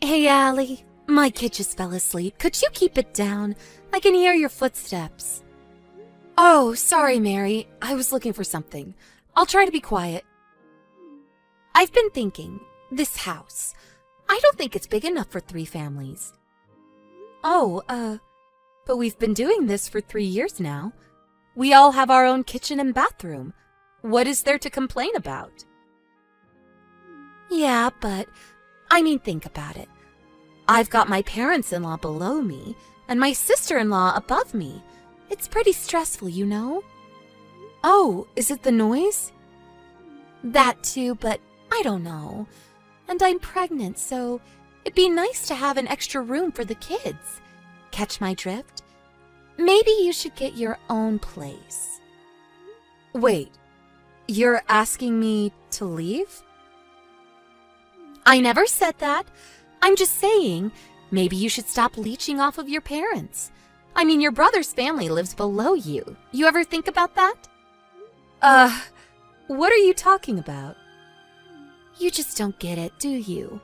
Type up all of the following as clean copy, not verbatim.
Hey, Allie. My kid just fell asleep. Could you keep it down? I can hear your footsteps. Oh, sorry, Mary. I was looking for something. I'll try to be quiet. I've been thinking, this house. I don't think it's big enough for 3 families. Oh, but we've been doing this for 3 years now. We all have our own kitchen and bathroom. What is there to complain about? Yeah, but think about it. I've got my parents-in-law below me and my sister-in-law above me. It's pretty stressful, you know? Oh, is it the noise? That too, but I don't know. And I'm pregnant, so it'd be nice to have an extra room for the kids. Catch my drift? Maybe you should get your own place. Wait, you're asking me to leave? I never said that. I'm just saying, maybe you should stop leeching off of your parents. Your brother's family lives below you. You ever think about that? What are you talking about? You just don't get it, do you?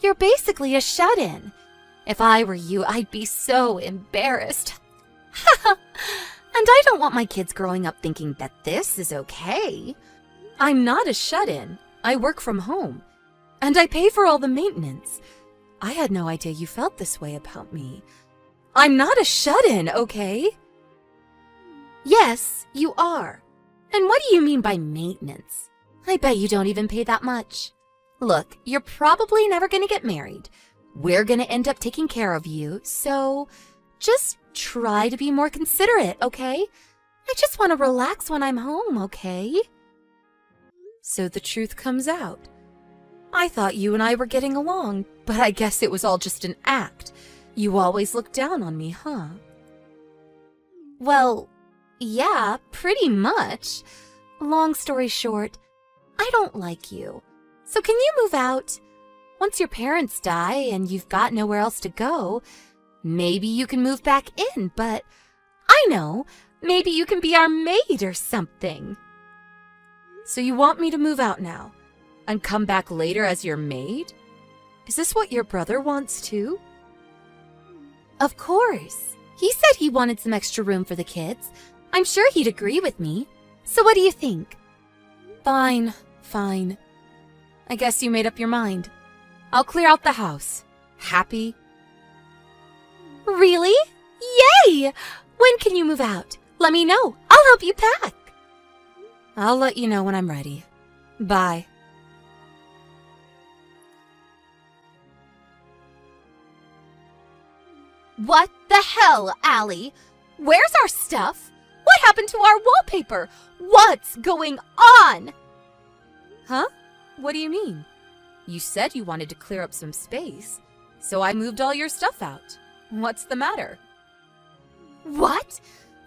You're basically a shut-in. If I were you, I'd be so embarrassed. And I don't want my kids growing up thinking that this is okay. I'm not a shut-in. I work from home. And I pay for all the maintenance. I had no idea you felt this way about me. I'm not a shut-in, okay? Yes, you are. And what do you mean by maintenance? I bet you don't even pay that much. Look, you're probably never going to get married. We're going to end up taking care of you, so just try to be more considerate, okay? I just want to relax when I'm home, okay? So the truth comes out. I thought you and I were getting along, but I guess it was all just an act. You always look down on me, huh? Well, yeah, pretty much. Long story short, I don't like you. So can you move out? Once your parents die and you've got nowhere else to go, maybe you can move back in, but I know, maybe you can be our maid or something. So you want me to move out now and come back later as your maid? Is this what your brother wants too? Of course. He said he wanted some extra room for the kids. I'm sure he'd agree with me. So what do you think? Fine. I guess you made up your mind. I'll clear out the house. Happy? Really? Yay! When can you move out? Let me know. I'll help you pack. I'll let you know when I'm ready. Bye. What the hell, Allie? Where's our stuff? What happened to our wallpaper? What's going on? Huh? What do you mean? You said you wanted to clear up some space, so I moved all your stuff out. What's the matter? What?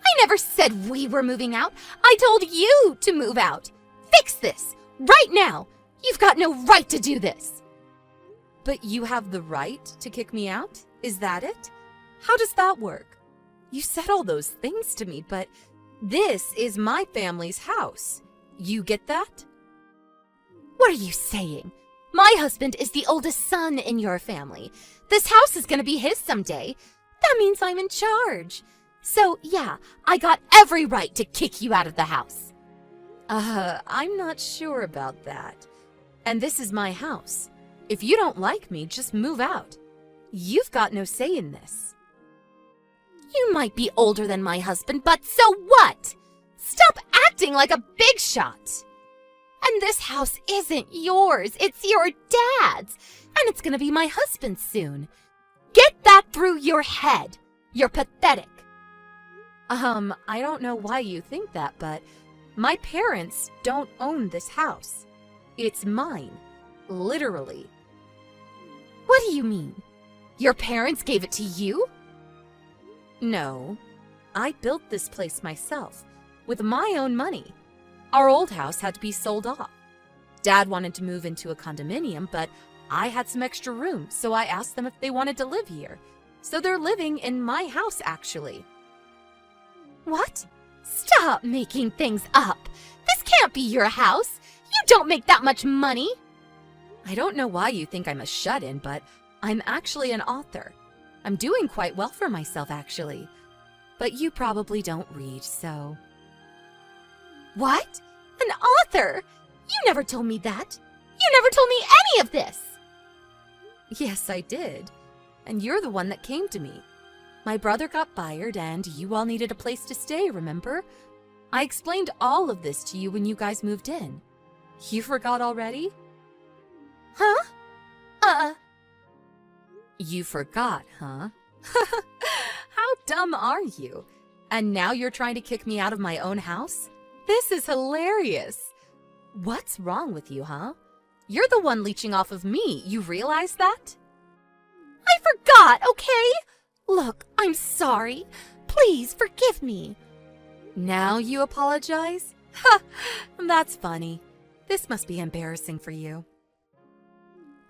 I never said we were moving out. I told you to move out. Fix this, right now. You've got no right to do this. But you have the right to kick me out? Is that it? How does that work? You said all those things to me, but this is my family's house. You get that? What are you saying? My husband is the oldest son in your family. This house is going to be his someday. That means I'm in charge. So, yeah, I got every right to kick you out of the house. I'm not sure about that. And this is my house. If you don't like me, just move out. You've got no say in this. You might be older than my husband, but so what? Stop acting like a big shot. And this house isn't yours, it's your dad's, and it's gonna be my husband's soon. Get that through your head. You're pathetic. I don't know why you think that, but my parents don't own this house. It's mine, literally. What do you mean? Your parents gave it to you? No, I built this place myself, with my own money. Our old house had to be sold off. Dad wanted to move into a condominium, but I had some extra room, so I asked them if they wanted to live here. So they're living in my house, actually. What? Stop making things up. This can't be your house. You don't make that much money. I don't know why you think I'm a shut-in, but I'm actually an author. I'm doing quite well for myself, actually. But you probably don't read, so... What? An author? You never told me that. You never told me any of this. Yes, I did. And you're the one that came to me. My brother got fired and you all needed a place to stay, remember? I explained all of this to you when you guys moved in. You forgot already? Huh? You forgot, huh? How dumb are you? And now you're trying to kick me out of my own house? This is hilarious. What's wrong with you, huh? You're the one leeching off of me. You realize that? I forgot, okay? Look, I'm sorry. Please forgive me. Now you apologize? Ha! That's funny. This must be embarrassing for you.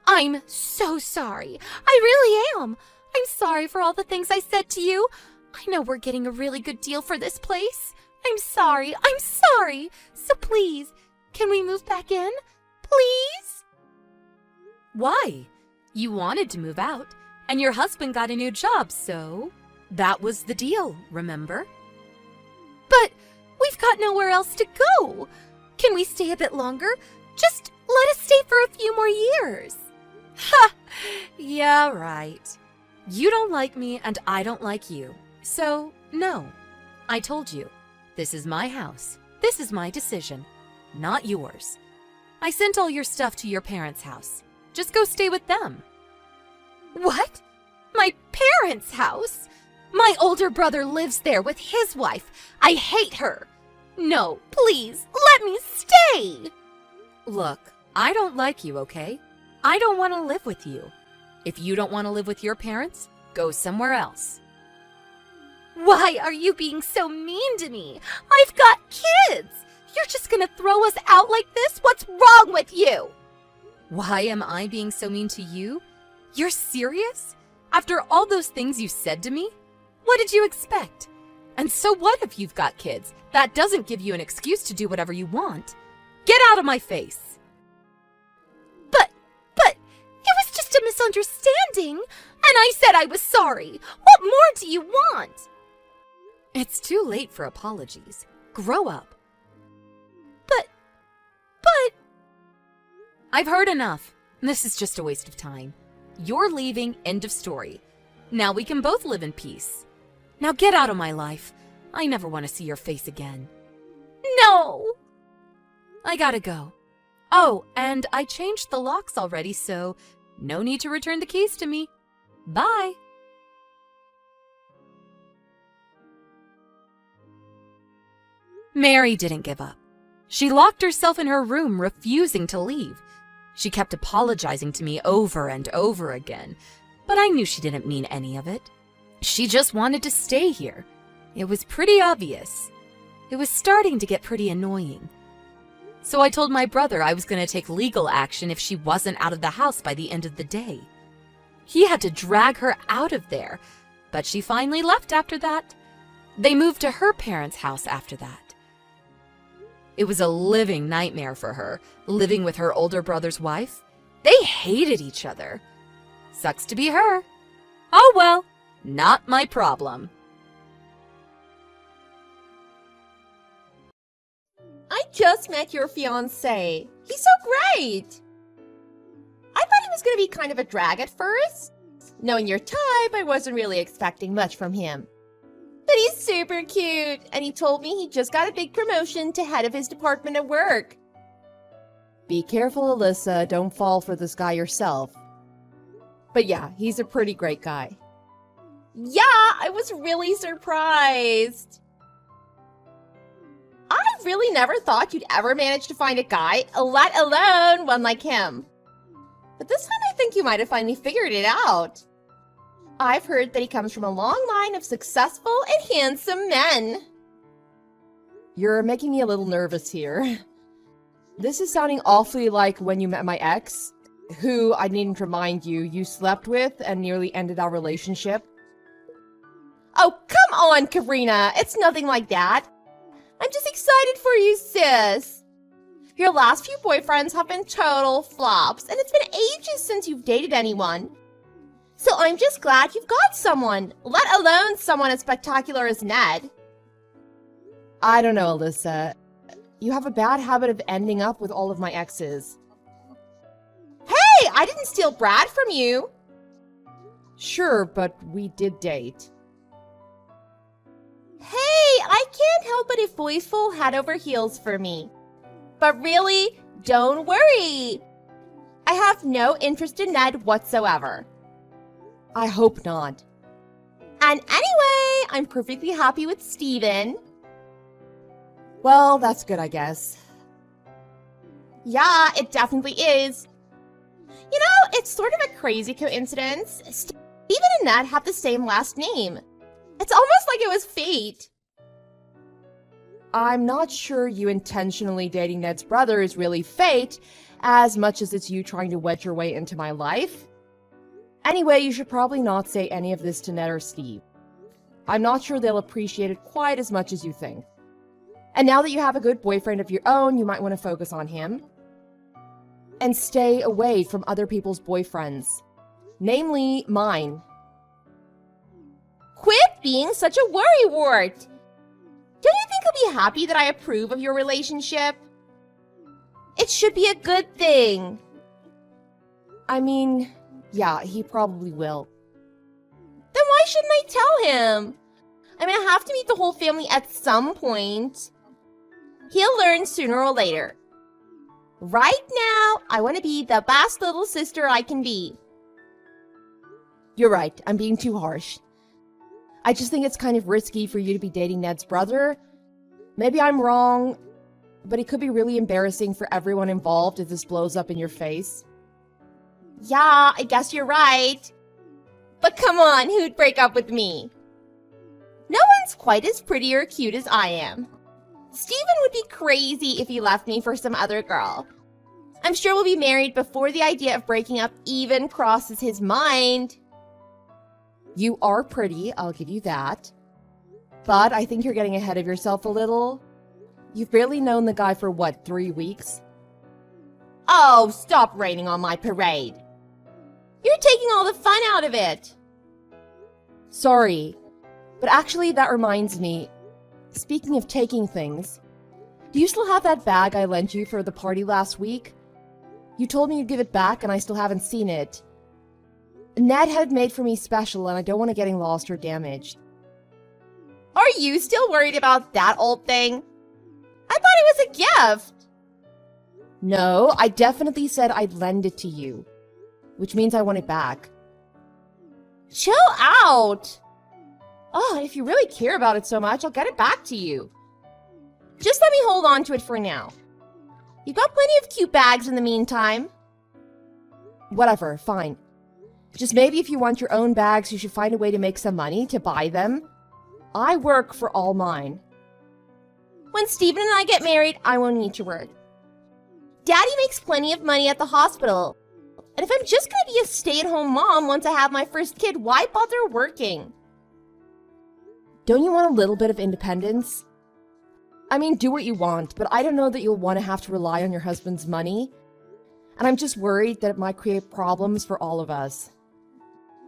I'm so sorry. I really am. I'm sorry for all the things I said to you. I know we're getting a really good deal for this place. I'm sorry. So please, can we move back in? Please? Why? You wanted to move out, and your husband got a new job, so that was the deal, remember? But we've got nowhere else to go. Can we stay a bit longer? Just let us stay for a few more years. Ha! Yeah, right. You don't like me and I don't like you. So, no. I told you. This is my house. This is my decision. Not yours. I sent all your stuff to your parents' house. Just go stay with them. What? My parents' house? My older brother lives there with his wife. I hate her. No, please, let me stay. Look, I don't like you, okay? I don't want to live with you. If you don't want to live with your parents, go somewhere else. Why are you being so mean to me? I've got kids. You're just gonna throw us out like this? What's wrong with you? Why am I being so mean to you? You're serious? After all those things you said to me? What did you expect? And so what if you've got kids? That doesn't give you an excuse to do whatever you want. Get out of my face. But, it was just a misunderstanding. And I said I was sorry. What more do you want? It's too late for apologies. Grow up. But... I've heard enough. This is just a waste of time. You're leaving, end of story. Now we can both live in peace. Now get out of my life. I never want to see your face again. No! I gotta go. Oh, and I changed the locks already, so no need to return the keys to me. Bye! Mary didn't give up. She locked herself in her room, refusing to leave. She kept apologizing to me over and over again, but I knew she didn't mean any of it. She just wanted to stay here. It was pretty obvious. It was starting to get pretty annoying. So I told my brother I was going to take legal action if she wasn't out of the house by the end of the day. He had to drag her out of there, but she finally left after that. They moved to her parents' house after that. It was a living nightmare for her, living with her older brother's wife. They hated each other. Sucks to be her. Oh well, not my problem. I just met your fiancé. He's so great. I thought he was going to be kind of a drag at first. Knowing your type, I wasn't really expecting much from him. But he's super cute, and he told me he just got a big promotion to head of his department at work. Be careful, Alyssa. Don't fall for this guy yourself. But yeah, he's a pretty great guy. Yeah, I was really surprised. I really never thought you'd ever manage to find a guy, let alone one like him. But this time I think you might have finally figured it out. I've heard that he comes from a long line of successful and handsome men. You're making me a little nervous here. This is sounding awfully like when you met my ex, who, I needn't remind you, you slept with and nearly ended our relationship. Oh, come on, Karina. It's nothing like that. I'm just excited for you, sis. Your last few boyfriends have been total flops, and it's been ages since you've dated anyone. So I'm just glad you've got someone, let alone someone as spectacular as Ned. I don't know, Alyssa. You have a bad habit of ending up with all of my exes. Hey, I didn't steal Brad from you. Sure, but we did date. Hey, I can't help but if boys fall head over heels for me. But really, don't worry. I have no interest in Ned whatsoever. I hope not. And anyway, I'm perfectly happy with Steven. Well, that's good, I guess. Yeah, it definitely is. You know, it's sort of a crazy coincidence. Steven and Ned have the same last name. It's almost like it was fate. I'm not sure you intentionally dating Ned's brother is really fate, as much as it's you trying to wedge your way into my life. Anyway, you should probably not say any of this to Ned or Steve. I'm not sure they'll appreciate it quite as much as you think. And now that you have a good boyfriend of your own, you might want to focus on him. And stay away from other people's boyfriends. Namely, mine. Quit being such a worrywart. Don't you think he'll be happy that I approve of your relationship? It should be a good thing. I mean, yeah, he probably will. Then why shouldn't I tell him? I mean, I have to meet the whole family at some point. He'll learn sooner or later. Right now, I want to be the best little sister I can be. You're right, I'm being too harsh. I just think it's kind of risky for you to be dating Ned's brother. Maybe I'm wrong, but it could be really embarrassing for everyone involved if this blows up in your face. Yeah, I guess you're right. But come on, who'd break up with me? No one's quite as pretty or cute as I am. Steven would be crazy if he left me for some other girl. I'm sure we'll be married before the idea of breaking up even crosses his mind. You are pretty, I'll give you that. But I think you're getting ahead of yourself a little. You've barely known the guy for what, 3 weeks? Oh, stop raining on my parade. You're taking all the fun out of it. Sorry, but actually that reminds me. Speaking of taking things, do you still have that bag I lent you for the party last week? You told me you'd give it back and I still haven't seen it. Ned had it made for me special and I don't want it getting lost or damaged. Are you still worried about that old thing? I thought it was a gift. No, I definitely said I'd lend it to you, which means I want it back. Chill out. Oh, if you really care about it so much, I'll get it back to you. Just let me hold on to it for now. You've got plenty of cute bags in the meantime. Whatever, fine. Just maybe if you want your own bags, you should find a way to make some money to buy them. I work for all mine. When Steven and I get married, I won't need to work. Daddy makes plenty of money at the hospital. And if I'm just going to be a stay-at-home mom once I have my first kid, why bother working? Don't you want a little bit of independence? I mean, do what you want, but I don't know that you'll want to have to rely on your husband's money. And I'm just worried that it might create problems for all of us.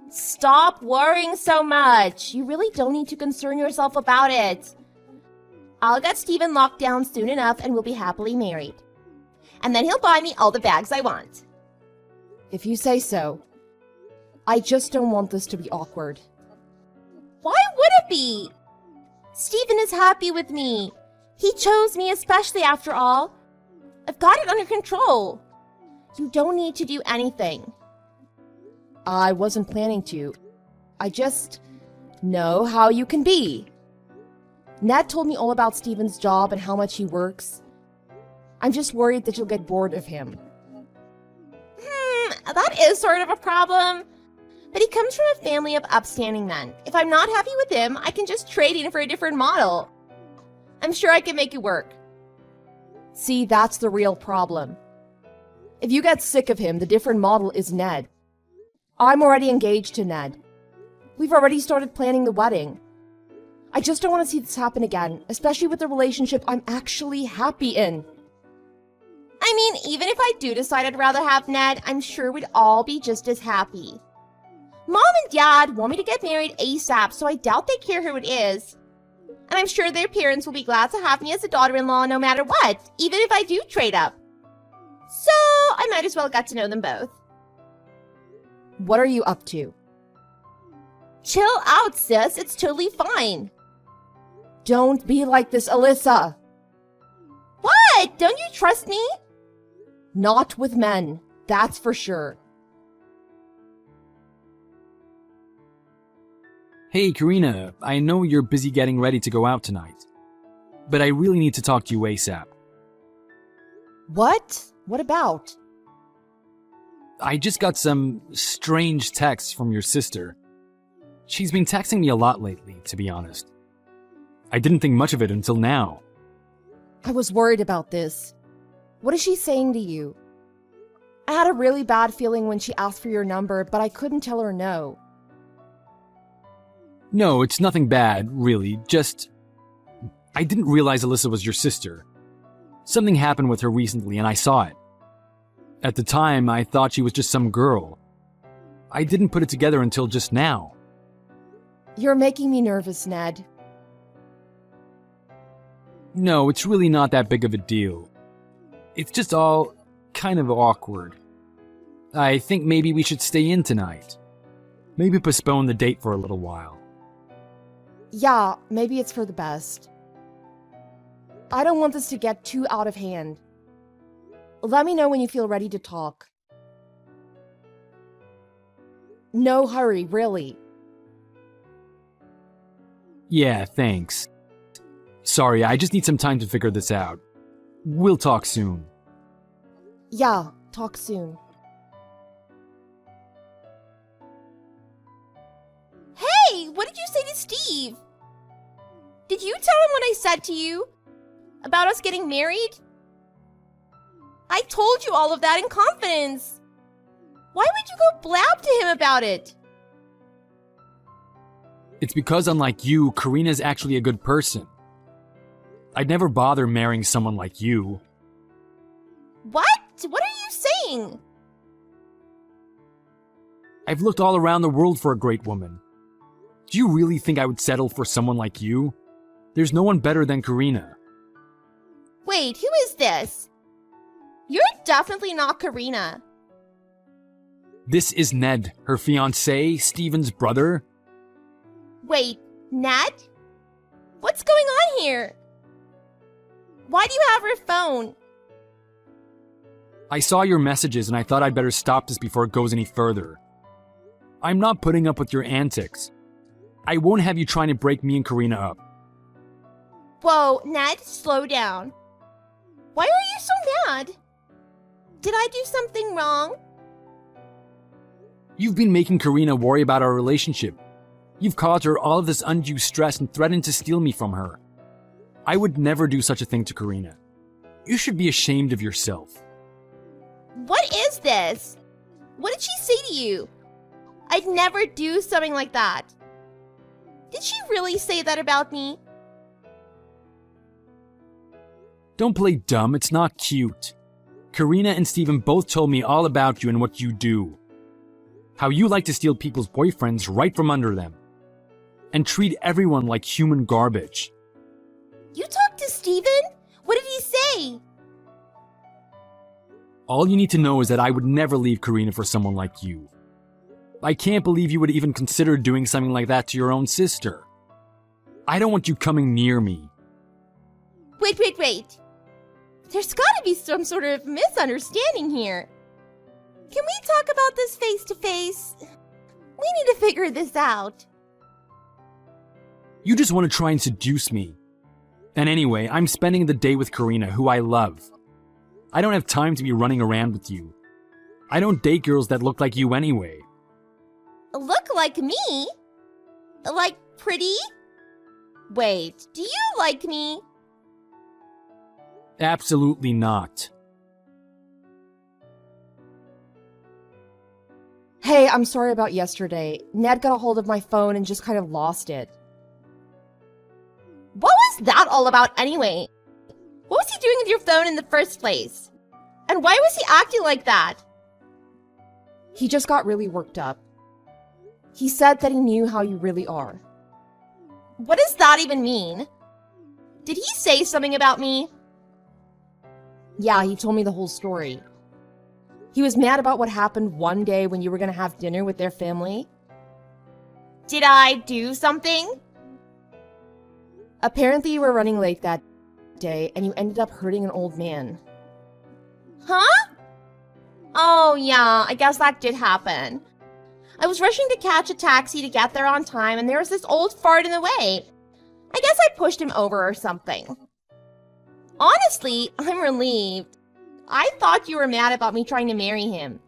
Stop worrying so much. You really don't need to concern yourself about it. I'll get Steven locked down soon enough and we'll be happily married. And then he'll buy me all the bags I want. If you say so. I just don't want this to be awkward. Why would it be? Steven is happy with me. He chose me especially after all. I've got it under control. You don't need to do anything. I wasn't planning to. I just know how you can be. Ned told me all about Steven's job and how much he works. I'm just worried that you'll get bored of him. That is sort of a problem. But he comes from a family of upstanding men. If I'm not happy with him, I can just trade in for a different model. I'm sure I can make it work. See, that's the real problem. If you get sick of him, the different model is Ned. I'm already engaged to Ned. We've already started planning the wedding. I just don't want to see this happen again, especially with the relationship I'm actually happy in. I mean, even if I do decide I'd rather have Ned, I'm sure we'd all be just as happy. Mom and Dad want me to get married ASAP, so I doubt they care who it is. And I'm sure their parents will be glad to have me as a daughter-in-law no matter what, even if I do trade up. So, I might as well get to know them both. What are you up to? Chill out, sis. It's totally fine. Don't be like this, Alyssa. What? Don't you trust me? Not with men, that's for sure. Hey, Karina, I know you're busy getting ready to go out tonight, but I really need to talk to you ASAP. What? What about? I just got some strange texts from your sister. She's been texting me a lot lately, to be honest. I didn't think much of it until now. I was worried about this. What is she saying to you? I had a really bad feeling when she asked for your number, but I couldn't tell her no. No, it's nothing bad, really. Just, I didn't realize Alyssa was your sister. Something happened with her recently and I saw it. At the time, I thought she was just some girl. I didn't put it together until just now. You're making me nervous, Ned. No, it's really not that big of a deal. It's just all kind of awkward. I think maybe we should stay in tonight. Maybe postpone the date for a little while. Yeah, maybe it's for the best. I don't want this to get too out of hand. Let me know when you feel ready to talk. No hurry, really. Yeah, thanks. Sorry, I just need some time to figure this out. We'll talk soon. Yeah, talk soon. Hey, what did you say to Steve? Did you tell him what I said to you? About us getting married? I told you all of that in confidence. Why would you go blab to him about it? It's because, unlike you, Karina's actually a good person. I'd never bother marrying someone like you. What? What are you saying? I've looked all around the world for a great woman. Do you really think I would settle for someone like you? There's no one better than Karina. Wait, who is this? You're definitely not Karina. This is Ned, her fiancé, Steven's brother. Wait, Ned? What's going on here? Why do you have her phone? I saw your messages and I thought I'd better stop this before it goes any further. I'm not putting up with your antics. I won't have you trying to break me and Karina up. Whoa, Ned, slow down. Why are you so mad? Did I do something wrong? You've been making Karina worry about our relationship. You've caused her all of this undue stress and threatened to steal me from her. I would never do such a thing to Karina. You should be ashamed of yourself. What is this? What did she say to you? I'd never do something like that. Did she really say that about me? Don't play dumb, it's not cute. Karina and Steven both told me all about you and what you do. How you like to steal people's boyfriends right from under them. And treat everyone like human garbage. You talked to Steven? What did he say? All you need to know is that I would never leave Karina for someone like you. I can't believe you would even consider doing something like that to your own sister. I don't want you coming near me. Wait. There's gotta be some sort of misunderstanding here. Can we talk about this face to face? We need to figure this out. You just want to try and seduce me. And anyway, I'm spending the day with Karina, who I love. I don't have time to be running around with you. I don't date girls that look like you anyway. Look like me? Like pretty? Wait, do you like me? Absolutely not. Hey, I'm sorry about yesterday. Ned got a hold of my phone and just kind of lost it. What was that all about anyway? What was he doing with your phone in the first place? And why was he acting like that? He just got really worked up. He said that he knew how you really are. What does that even mean? Did he say something about me? Yeah, he told me the whole story. He was mad about what happened one day when you were going to have dinner with their family. Did I do something? Apparently, you were running late that day and you ended up hurting an old man. Huh? Oh, yeah, I guess that did happen. I was rushing to catch a taxi to get there on time, and there was this old fart in the way. I guess I pushed him over or something. Honestly, I'm relieved. I thought you were mad about me trying to marry him.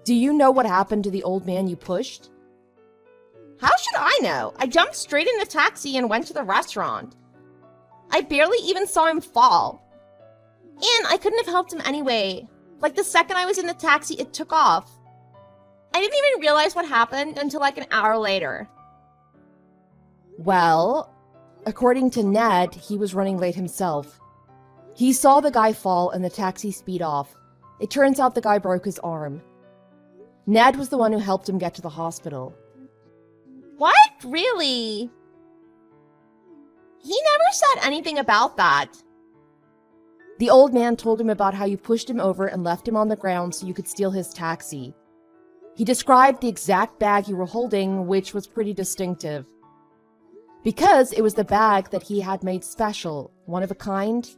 Do you know what happened to the old man you pushed? How should I know? I jumped straight in the taxi and went to the restaurant. I barely even saw him fall. And I couldn't have helped him anyway. Like the second I was in the taxi, it took off. I didn't even realize what happened until like an hour later. Well, according to Ned, he was running late himself. He saw the guy fall and the taxi speed off. It turns out the guy broke his arm. Ned was the one who helped him get to the hospital. What? Really? He never said anything about that. The old man told him about how you pushed him over and left him on the ground so you could steal his taxi. He described the exact bag you were holding, which was pretty distinctive. Because it was the bag that he had made special, one of a kind.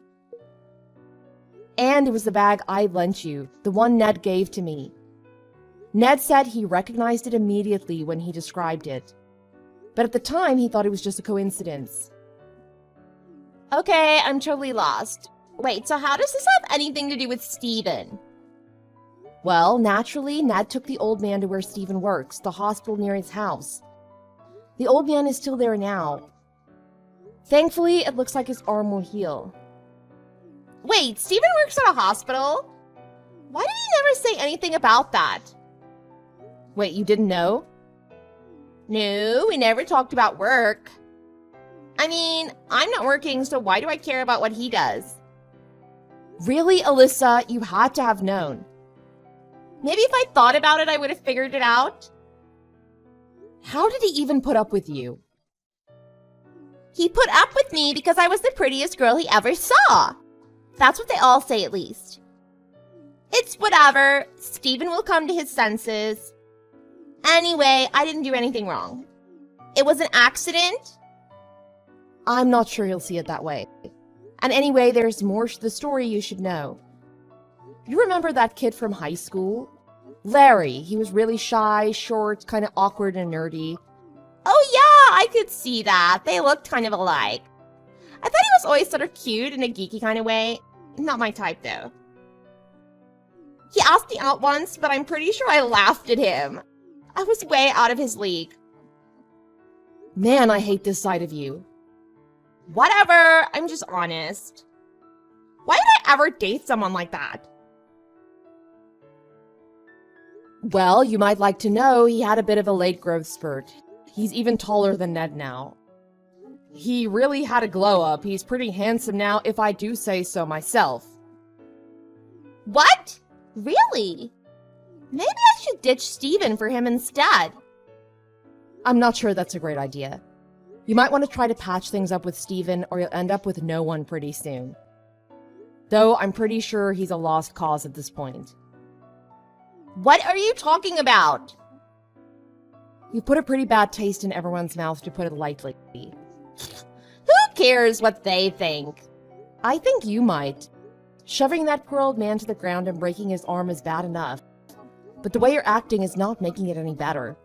And it was the bag I lent you, the one Ned gave to me. Ned said he recognized it immediately when he described it. But at the time, he thought it was just a coincidence. Okay, I'm totally lost. Wait, so how does this have anything to do with Steven? Well, naturally, Ned took the old man to where Steven works, the hospital near his house. The old man is still there now. Thankfully, it looks like his arm will heal. Wait, Steven works at a hospital? Why did he never say anything about that? Wait, you didn't know? No, we never talked about work. I mean, I'm not working, so why do I care about what he does? Really, Alyssa, you had to have known. Maybe if I thought about it, I would have figured it out. How did he even put up with you? He put up with me because I was the prettiest girl he ever saw. That's what they all say, at least. It's whatever. Steven will come to his senses. Anyway, I didn't do anything wrong. It was an accident. I'm not sure he'll see it that way. And anyway, there's more to the story you should know. You remember that kid from high school? Larry. He was really shy, short, kind of awkward and nerdy. Oh yeah, I could see that. They looked kind of alike. I thought he was always sort of cute in a geeky kind of way. Not my type though. He asked me out once, but I'm pretty sure I laughed at him. I was way out of his league. Man, I hate this side of you. Whatever, I'm just honest. Why would I ever date someone like that? Well, you might like to know he had a bit of a late growth spurt. He's even taller than Ned now. He really had a glow up. He's pretty handsome now, if I do say so myself. What? Really? Maybe I should ditch Steven for him instead. I'm not sure that's a great idea. You might want to try to patch things up with Steven, or you'll end up with no one pretty soon. Though I'm pretty sure he's a lost cause at this point. What are you talking about? You put a pretty bad taste in everyone's mouth, to put it lightly. Who cares what they think? I think you might. Shoving that poor old man to the ground and breaking his arm is bad enough. But the way you're acting is not making it any better.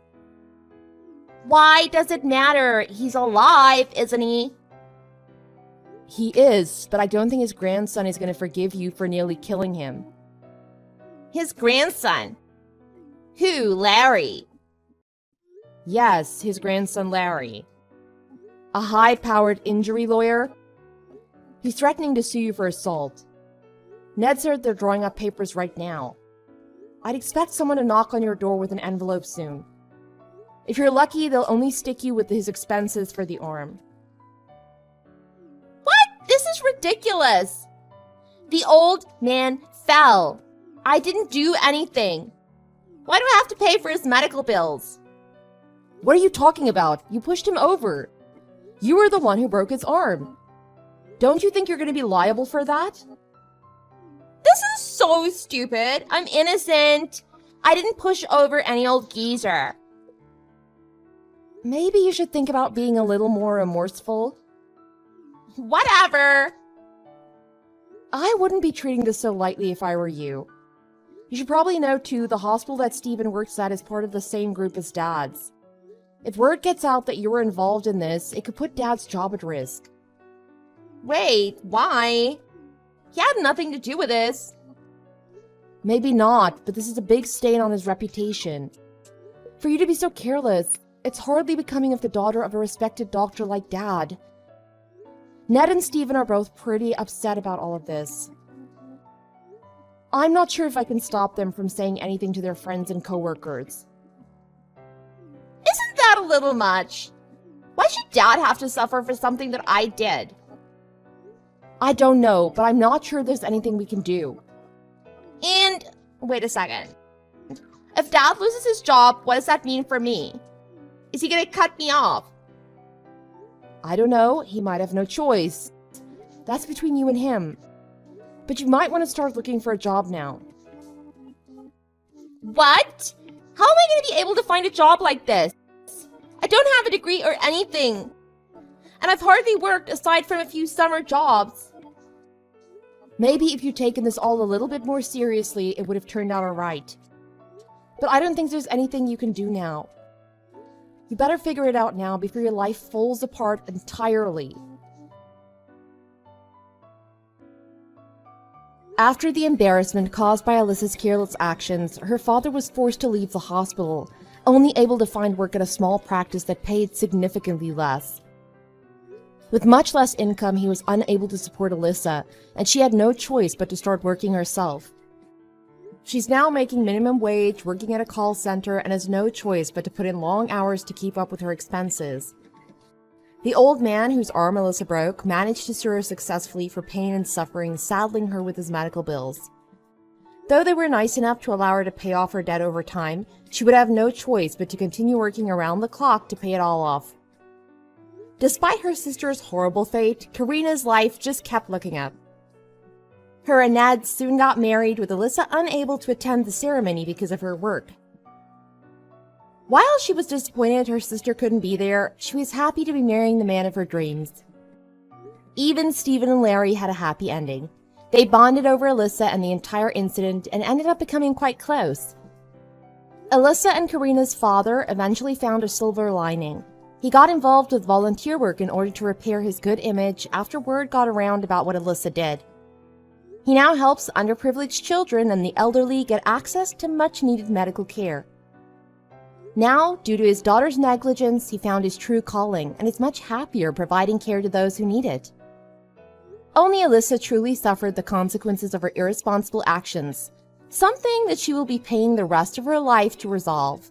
Why does it matter? He's alive, isn't he? He is, but I don't think his grandson is going to forgive you for nearly killing him. His grandson? Who, Larry? Yes, his grandson Larry. A high-powered injury lawyer. He's threatening to sue you for assault. Ned said they're drawing up papers right now. I'd expect someone to knock on your door with an envelope soon. If you're lucky, they'll only stick you with his expenses for the arm. What? This is ridiculous. The old man fell. I didn't do anything. Why do I have to pay for his medical bills? What are you talking about? You pushed him over. You were the one who broke his arm. Don't you think you're going to be liable for that? This is so stupid. I'm innocent. I didn't push over any old geezer. Maybe you should think about being a little more remorseful. Whatever. I wouldn't be treating this so lightly if I were you. You should probably know, too, the hospital that Steven works at is part of the same group as Dad's. If word gets out that you were involved in this, it could put Dad's job at risk. Wait, why? He had nothing to do with this. Maybe not, but this is a big stain on his reputation. For you to be so careless, it's hardly becoming of the daughter of a respected doctor like Dad. Ned and Steven are both pretty upset about all of this. I'm not sure if I can stop them from saying anything to their friends and coworkers. Isn't that a little much? Why should Dad have to suffer for something that I did? I don't know, but I'm not sure there's anything we can do. And, wait a second. If Dad loses his job, what does that mean for me? Is he gonna cut me off? I don't know, he might have no choice. That's between you and him. But you might want to start looking for a job now. What? How am I gonna be able to find a job like this? I don't have a degree or anything. And I've hardly worked aside from a few summer jobs. Maybe if you'd taken this all a little bit more seriously, it would have turned out alright. But I don't think there's anything you can do now. You better figure it out now before your life falls apart entirely. After the embarrassment caused by Alyssa's careless actions, her father was forced to leave the hospital, only able to find work at a small practice that paid significantly less. With much less income, he was unable to support Alyssa, and she had no choice but to start working herself. She's now making minimum wage, working at a call center, and has no choice but to put in long hours to keep up with her expenses. The old man, whose arm Alyssa broke, managed to sue her successfully for pain and suffering, saddling her with his medical bills. Though they were nice enough to allow her to pay off her debt over time, she would have no choice but to continue working around the clock to pay it all off. Despite her sister's horrible fate, Karina's life just kept looking up. Her and Ned soon got married, with Alyssa unable to attend the ceremony because of her work. While she was disappointed her sister couldn't be there, she was happy to be marrying the man of her dreams. Even Steven and Larry had a happy ending. They bonded over Alyssa and the entire incident and ended up becoming quite close. Alyssa and Karina's father eventually found a silver lining. He got involved with volunteer work in order to repair his good image after word got around about what Alyssa did. He now helps underprivileged children and the elderly get access to much-needed medical care. Now, due to his daughter's negligence, he found his true calling and is much happier providing care to those who need it. Only Alyssa truly suffered the consequences of her irresponsible actions, something that she will be paying the rest of her life to resolve.